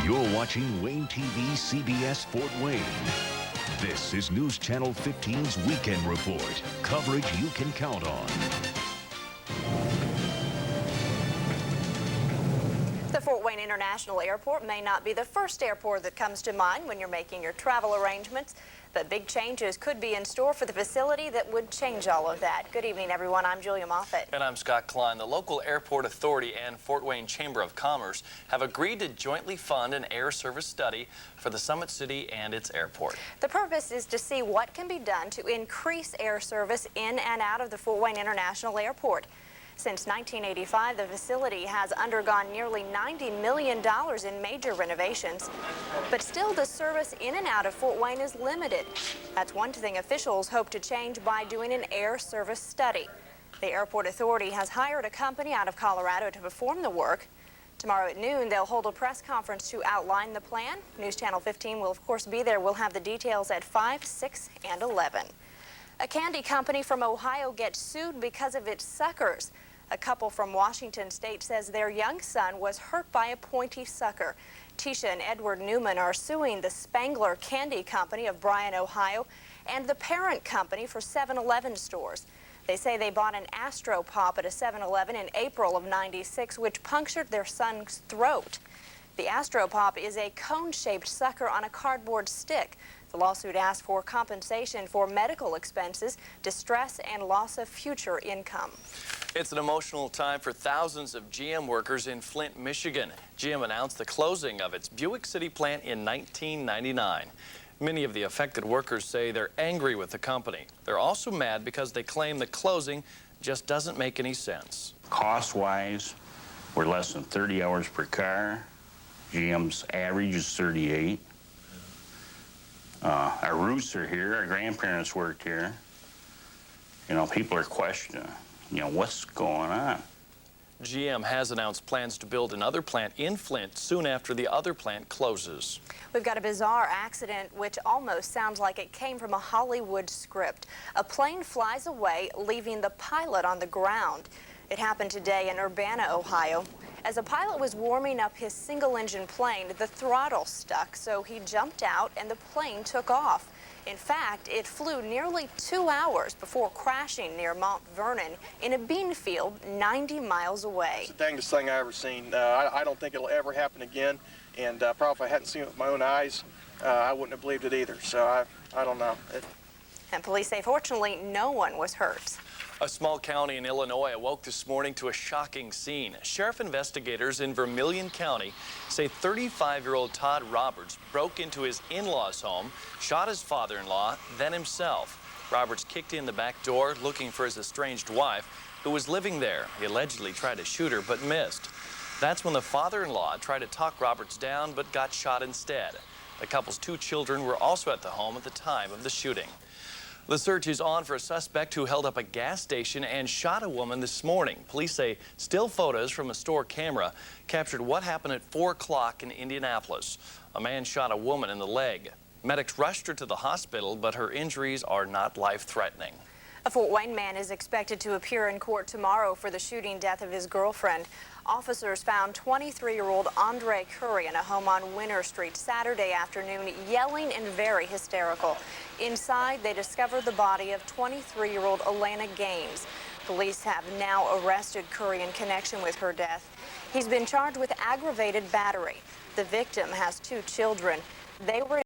You're watching WANE TV CBS Fort Wayne. This is News Channel 15's Weekend Report. Coverage you can count on. The Fort Wayne International Airport may not be the first airport that comes to mind when you're making your travel arrangements, but big changes could be in store for the facility that would change all of that. Good evening, everyone. I'm Julia Moffett. And I'm Scott Klein. The local airport authority and Fort Wayne Chamber of Commerce have agreed to jointly fund an air service study for the Summit City and its airport. The purpose is to see what can be done to increase air service in and out of the Fort Wayne International Airport. Since 1985, the facility has undergone nearly $90 million in major renovations, but still the service in and out of Fort Wayne is limited. That's one thing officials hope to change by doing an air service study. The airport authority has hired a company out of Colorado to perform the work. Tomorrow at noon, they'll hold a press conference to outline the plan. News Channel 15 will, of course, be there. We'll have the details at 5, 6, and 11. A candy company from Ohio gets sued because of its suckers. A couple from Washington State says their young son was hurt by a pointy sucker. Tisha and Edward Newman are suing the Spangler Candy Company of Bryan, Ohio, and the parent company for 7-Eleven stores. They say they bought an Astro Pop at a 7-Eleven in April of '96, which punctured their son's throat. The Astro Pop is a cone-shaped sucker on a cardboard stick. The lawsuit asked for compensation for medical expenses, distress, and loss of future income. It's an emotional time for thousands of GM workers in Flint, Michigan. GM announced the closing of its Buick City plant in 1999. Many of the affected workers say they're angry with the company. They're also mad because they claim the closing just doesn't make any sense. Cost-wise, we're less than 30 hours per car. GM's average is 38. Our roots are here. Our grandparents worked here. You know, people are questioning, what's going on? GM has announced plans to build another plant in Flint soon after the other plant closes. We've got a bizarre accident which almost sounds like it came from a Hollywood script. A plane flies away, leaving the pilot on the ground. It happened today in Urbana, Ohio. As a pilot was warming up his single-engine plane, the throttle stuck, so he jumped out and the plane took off. In fact, it flew nearly 2 hours before crashing near Mount Vernon in a bean field 90 miles away. It's the dangest thing I've ever seen. I don't think it'll ever happen again, and probably if I hadn't seen it with my own eyes, I wouldn't have believed it either. So I don't know. And police say, fortunately, no one was hurt. A small county in Illinois awoke this morning to a shocking scene. Sheriff investigators in Vermilion County say 35-year-old Todd Roberts broke into his in-laws' home, shot his father-in-law, then himself. Roberts kicked in the back door looking for his estranged wife, who was living there. He allegedly tried to shoot her but missed. That's when the father-in-law tried to talk Roberts down but got shot instead. The couple's 2 children were also at the home at the time of the shooting. The search is on for a suspect who held up a gas station and shot a woman this morning. Police say still photos from a store camera captured what happened at 4 o'clock in Indianapolis. A man shot a woman in the leg. Medics rushed her to the hospital, but her injuries are not life-threatening. A Fort Wayne man is expected to appear in court tomorrow for the shooting death of his girlfriend. Officers found 23-year-old Andre Curry in a home on Winter Street Saturday afternoon, yelling and very hysterical. Inside, they discovered the body of 23-year-old Alana Gaines. Police have now arrested Curry in connection with her death. He's been charged with aggravated battery. The victim has 2 children. They were